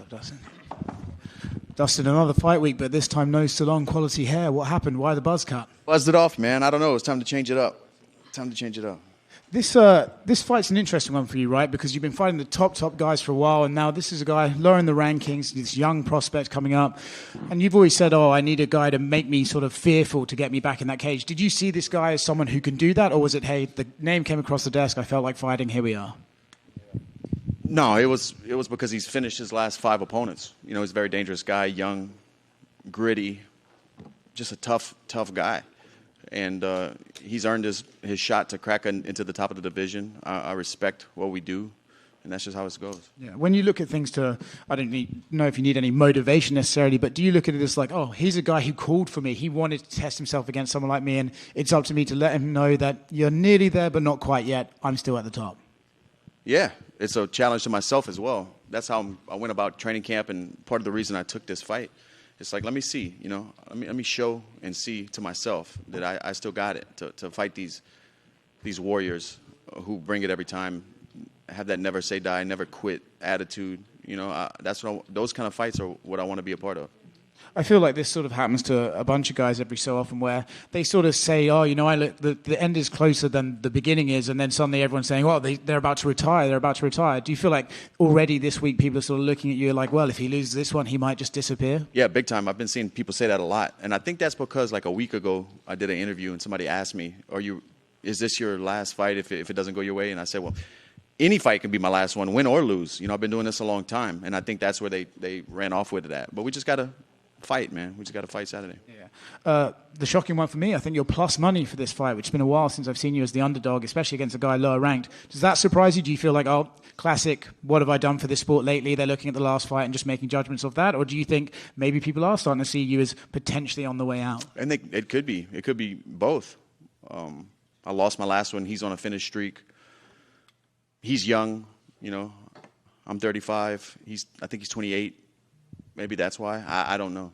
up, Dustin? Dustin, another fight week, but this time no salon quality hair. What happened? Why the buzz cut? Buzzed it off, man. I don't know. It's time to change it up. This fight's an interesting one for you, right? Because you've been fighting the top guys for a while, and now this is a guy lower in the rankings, this young prospect coming up. And you've always said, I need a guy to make me sort of fearful to get me back in that cage. Did you see this guy as someone who can do that, or was it, hey, the name came across the desk, I felt like fighting, here we are? No, it was because he's finished his last 5 opponents. You know, he's a very dangerous guy, young, gritty, just a tough guy. And he's earned his shot to crack into the top of the division. I respect what we do, and that's just how it goes. Yeah. When you look at things I don't know if you need any motivation necessarily, but do you look at it as like, he's a guy who called for me. He wanted to test himself against someone like me, and it's up to me to let him know that you're nearly there, but not quite yet. I'm still at the top. Yeah, it's a challenge to myself as well. That's how I went about training camp, and part of the reason I took this fight. It's like, let me see, let me show and see to myself that I still got it to fight these warriors who bring it every time, have that never say die, never quit attitude. Those kind of fights are what I want to be a part of. I feel like this sort of happens to a bunch of guys every so often where they sort of say, the end is closer than the beginning is, and then suddenly everyone's saying, they're about to retire, Do you feel like already this week people are sort of looking at you like, well, if he loses this one, he might just disappear? Yeah, big time. I've been seeing people say that a lot. And I think that's because like a week ago I did an interview and somebody asked me, is this your last fight if it doesn't go your way? And I said, well, any fight can be my last one, win or lose. I've been doing this a long time, and I think that's where they ran off with it at. But we just got to fight, man. We just got to fight Saturday. Yeah. The shocking one for me, I think you're plus money for this fight, which has been a while since I've seen you as the underdog, especially against a guy lower ranked. Does that surprise you? Do you feel like, classic, what have I done for this sport lately? They're looking at the last fight and just making judgments of that? Or do you think maybe people are starting to see you as potentially on the way out? I think it could be. It could be both. I lost my last one. He's on a finished streak. He's young, I'm 35. I think he's 28. Maybe that's why. I don't know.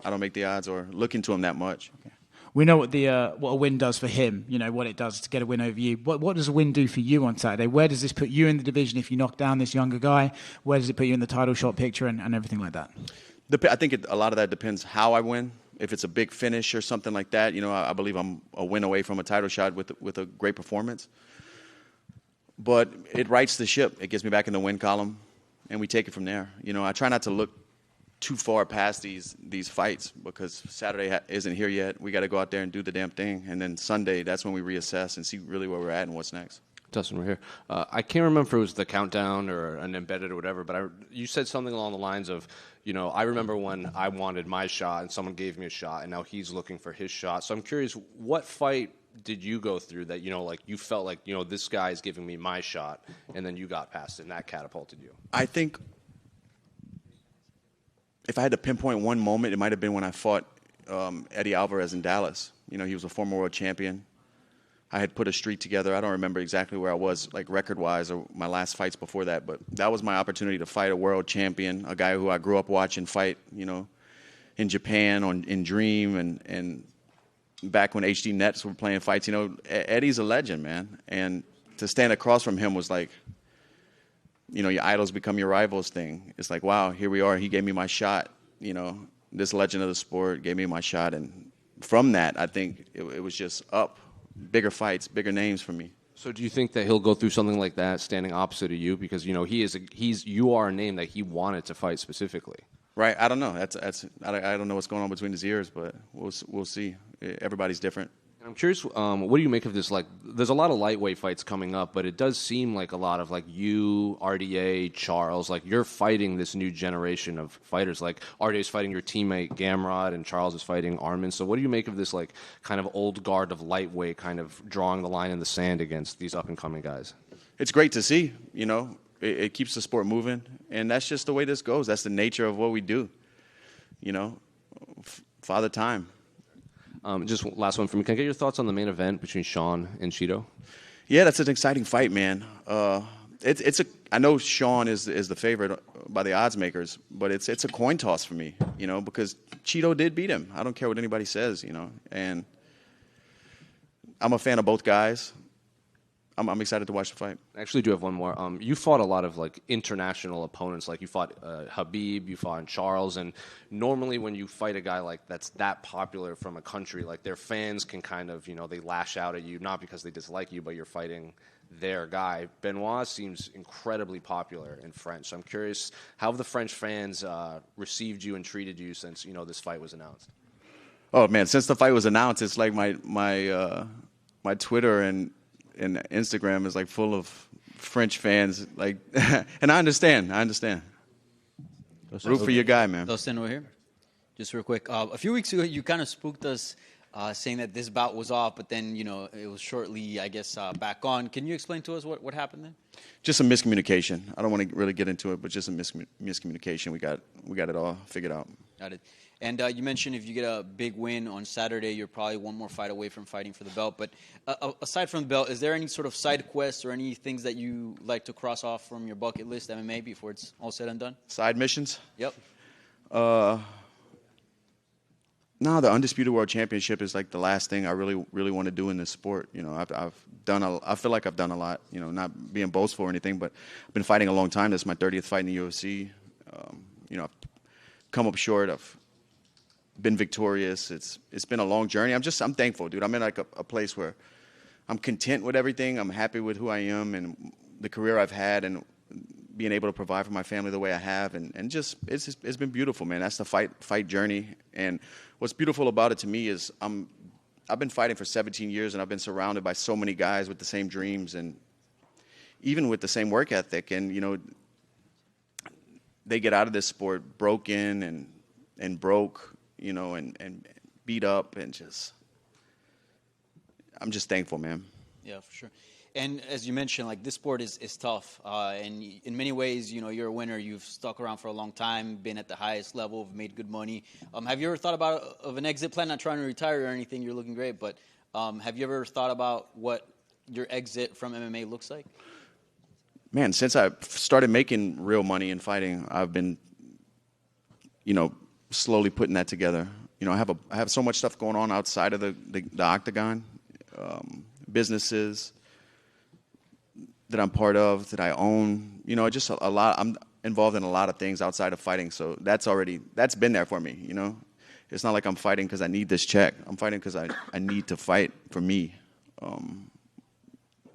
I don't make the odds or look into him that much. Okay. We know what a win does for him. What it does to get a win over you. What does a win do for you on Saturday? Where does this put you in the division if you knock down this younger guy? Where does it put you in the title shot picture and everything like that? I think a lot of that depends how I win. If it's a big finish or something like that, I believe I'm a win away from a title shot with a great performance. But it rights the ship. It gets me back in the win column, and we take it from there. I try not to look too far past these fights because Saturday isn't here yet. We got to go out there and do the damn thing. And then Sunday, that's when we reassess and see really where we're at and what's next. Dustin, we're here. I can't remember if it was the countdown or an embedded or whatever, but you said something along the lines of, I remember when I wanted my shot and someone gave me a shot and now he's looking for his shot. So I'm curious, what fight did you go through that, you felt like, this guy is giving me my shot and then you got past it and that catapulted you? I think if I had to pinpoint one moment, it might have been when I fought Eddie Alvarez in Dallas. He was a former world champion. I had put a streak together. I don't remember exactly where I was, like record-wise, or my last fights before that, but that was my opportunity to fight a world champion, a guy who I grew up watching fight, in Japan, in Dream, and back when HD Nets were playing fights. Eddie's a legend, man. And to stand across from him was like, your idols become your rivals thing. It's like, wow, here we are. He gave me my shot. This legend of the sport gave me my shot. And from that, I think it was just up. Bigger fights, bigger names for me. So do you think that he'll go through something like that standing opposite of you? Because, you are a name that he wanted to fight specifically. Right. I don't know. I don't know what's going on between his ears, but we'll see. Everybody's different. I'm curious, what do you make of this? Like, there's a lot of lightweight fights coming up, but it does seem like a lot of, like, you, RDA, Charles, like, you're fighting this new generation of fighters. Like, RDA's fighting your teammate Gamrot, and Charles is fighting Armin. So what do you make of this, like, kind of old guard of lightweight kind of drawing the line in the sand against these up-and-coming guys? It's great to see, It keeps the sport moving, and that's just the way this goes. That's the nature of what we do, Father Time. Just last one for me. Can I get your thoughts on the main event between Sean and Cheeto? Yeah, that's an exciting fight, man. I know Sean is the favorite by the odds makers, but it's a coin toss for me, because Cheeto did beat him. I don't care what anybody says, and I'm a fan of both guys. I'm excited to watch the fight. I actually do have one more. You fought a lot of like international opponents. Like you fought Habib, you fought Charles, and normally when you fight a guy like that's that popular from a country, like their fans can kind of, you know, they lash out at you not because they dislike you, but you're fighting their guy. Benoit seems incredibly popular in French. So I'm curious, how have the French fans received you and treated you since, you know, this fight was announced? Oh man, since the fight was announced, it's like my Twitter and Instagram is like full of French fans. Like, and I understand. Root for your guy, man. Dustin, over here. Just real quick. A few weeks ago, you kind of spooked us, saying that this bout was off, but then it was shortly, I guess, back on. Can you explain to us what happened then? Just some miscommunication. I don't want to really get into it, but just some miscommunication. We got it all figured out. Got it. And you mentioned if you get a big win on Saturday, you're probably one more fight away from fighting for the belt. But aside from the belt, is there any sort of side quests or any things that you like to cross off from your bucket list, MMA, before it's all said and done? Side missions? Yep. No, the Undisputed World Championship is like the last thing I really want to do in this sport. You know, I feel like I've done a lot. You know, not being boastful or anything, but I've been fighting a long time. This is my 30th fight in the UFC. You know, I've come up short. I've been victorious. It's been a long journey. I'm thankful, dude. I'm in like a place where I'm content with everything. I'm happy with who I am and the career I've had and being able to provide for my family the way I have, and just it's been beautiful, man. That's the fight journey. And what's beautiful about it to me is I've been fighting for 17 years, and I've been surrounded by so many guys with the same dreams and even with the same work ethic. And you know, they get out of this sport broken and broke, you know, and beat up, and I'm just thankful, man. Yeah, for sure. And as you mentioned, like, this sport is tough. And in many ways, you know, you're a winner. You've stuck around for a long time, been at the highest level, made good money. Have you ever thought about an exit plan? Not trying to retire or anything. You're looking great. But have you ever thought about what your exit from MMA looks like? Man, since I started making real money in fighting, I've been, you know, slowly putting that together. You know, I have so much stuff going on outside of the octagon, businesses that I'm part of, that I own, you know, just a lot. I'm involved in a lot of things outside of fighting. So that's been there for me, you know. It's not like I'm fighting because I need this check. I'm fighting because I need to fight for me.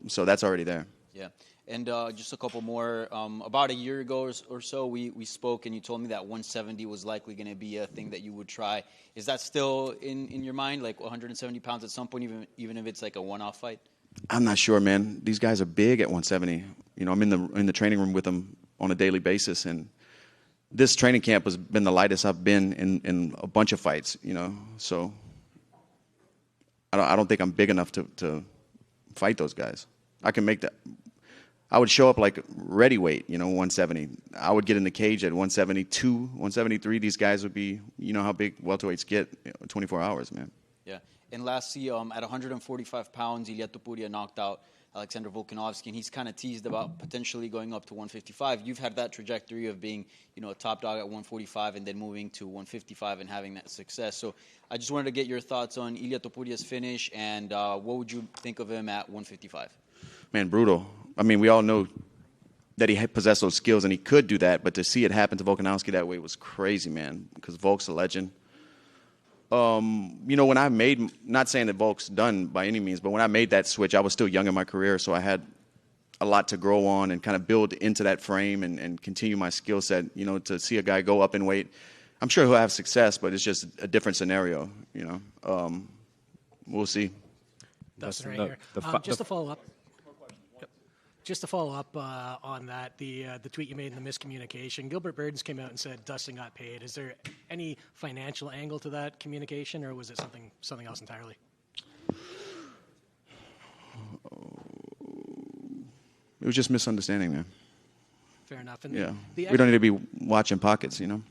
So that's already there. Yeah. And just a couple more. About a year ago or so, we spoke, and you told me that 170 was likely going to be a thing that you would try. Is that still in your mind, like 170 pounds at some point, even if it's like a one-off fight? I'm not sure, man. These guys are big at 170. You know, I'm in the training room with them on a daily basis, and this training camp has been the lightest I've been in a bunch of fights. You know, so I don't think I'm big enough to fight those guys. I can make that. I would show up like ready weight, you know, 170. I would get in the cage at 172, 173. These guys would be, you know how big welterweights get, 24 hours, man. Yeah. And lastly, at 145 pounds, Ilia Topuria knocked out Alexander Volkanovski, and he's kind of teased about potentially going up to 155. You've had that trajectory of being, you know, a top dog at 145 and then moving to 155 and having that success. So I just wanted to get your thoughts on Ilia Topuria's finish, and what would you think of him at 155? Man, brutal. I mean, we all know that he possessed those skills and he could do that, but to see it happen to Volkanovski that way was crazy, man, because Volk's a legend. You know, when I made, not saying that Volk's done by any means, but when I made that switch, I was still young in my career, so I had a lot to grow on and kind of build into that frame and continue my skill set. You know, to see a guy go up in weight, I'm sure he'll have success, but it's just a different scenario, you know. We'll see. Dustin, right here. Just to follow up. Just to follow up on that, the tweet you made in the miscommunication, Gilbert Burns came out and said Dustin got paid. Is there any financial angle to that communication, or was it something else entirely? It was just misunderstanding, man. Fair enough. And yeah, we don't need to be watching pockets, you know.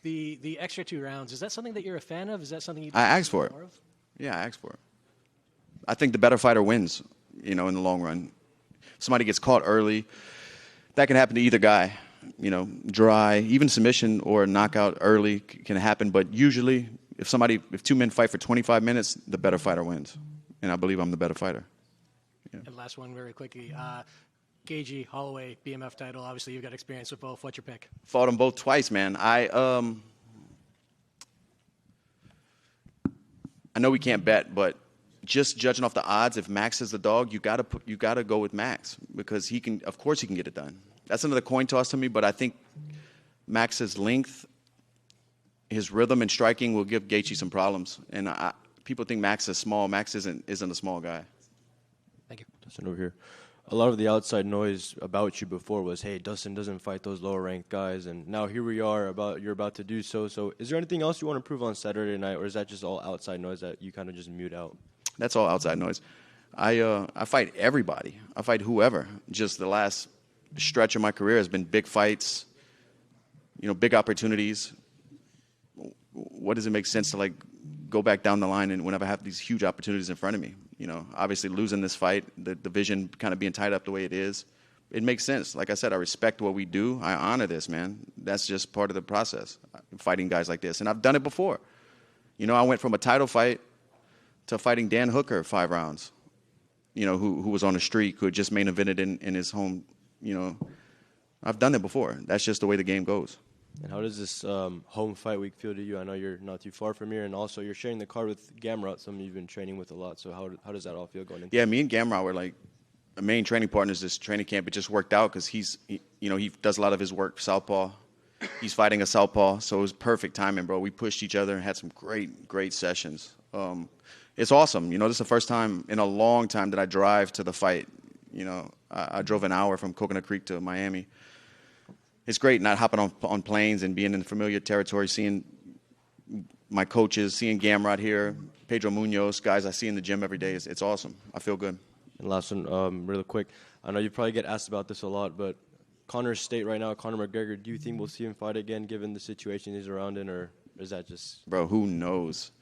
The extra 2 rounds, is that something that you're a fan of? Is that something you I asked for it. More of? Yeah, I asked for it. I think the better fighter wins, you know, in the long run. Somebody gets caught early, that can happen to either guy. You know, dry, even submission or knockout early can happen. But usually, if 2 men fight for 25 minutes, the better fighter wins. And I believe I'm the better fighter. And last one very quickly. Gaethje, Holloway, BMF title. Obviously, you've got experience with both. What's your pick? Fought them both twice, man. I know we can't bet, but just judging off the odds, if Max is the dog, you gotta go with Max because of course he can get it done. That's another coin toss to me, but I think Max's length, his rhythm and striking will give Gaethje some problems. And people think Max is small. Max isn't a small guy. Thank you. Dustin over here. A lot of the outside noise about you before was, hey, Dustin doesn't fight those lower-ranked guys, and now here we are, you're about to do so. So is there anything else you want to prove on Saturday night, or is that just all outside noise that you kind of just mute out? That's all outside noise. I fight everybody. I fight whoever. Just the last stretch of my career has been big fights, big opportunities. What does it make sense to, like, go back down the line and whenever I have these huge opportunities in front of me? Obviously losing this fight, the division kind of being tied up the way it is, it makes sense. Like I said, I respect what we do. I honor this, man. That's just part of the process, fighting guys like this. And I've done it before. I went from a title fight to fighting Dan Hooker 5 rounds, who was on a streak, who had just main evented in his home. I've done it before. That's just the way the game goes. And how does this home fight week feel to you? I know you're not too far from here, and also you're sharing the card with Gamrot, someone you've been training with a lot. So how does that all feel going into? Yeah, me and Gamrot were like main training partners this training camp. It just worked out because he does a lot of his work southpaw. He's fighting a southpaw, so it was perfect timing, bro. We pushed each other and had some great sessions. It's awesome. This is the first time in a long time that I drive to the fight. I drove an hour from Coconut Creek to Miami. It's great not hopping on planes and being in familiar territory, seeing my coaches, seeing Gamrot here, Pedro Munoz, guys I see in the gym every day. It's awesome. I feel good. And last one, really quick. I know you probably get asked about this a lot, but Conor's state right now, Conor McGregor, do you think we'll see him fight again given the situation he's around in, or is that just... Bro, who knows?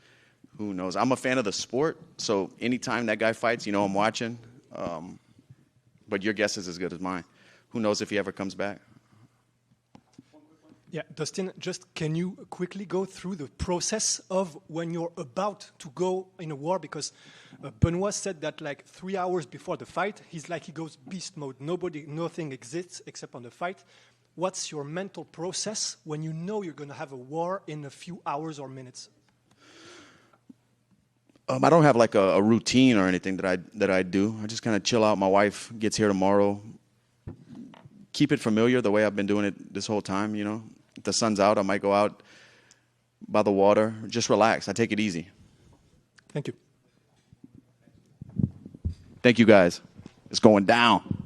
Who knows? I'm a fan of the sport, so anytime that guy fights, I'm watching. But your guess is as good as mine. Who knows if he ever comes back? Yeah, Dustin, just can you quickly go through the process of when you're about to go in a war? Because Benoit said that like 3 hours before the fight, he goes beast mode. Nothing exists except on the fight. What's your mental process when you know you're going to have a war in a few hours or minutes? I don't have like a routine or anything that I do. I just kind of chill out. My wife gets here tomorrow. Keep it familiar the way I've been doing it this whole time, If the sun's out, I might go out by the water. Just relax. I take it easy. Thank you. Thank you, guys. It's going down.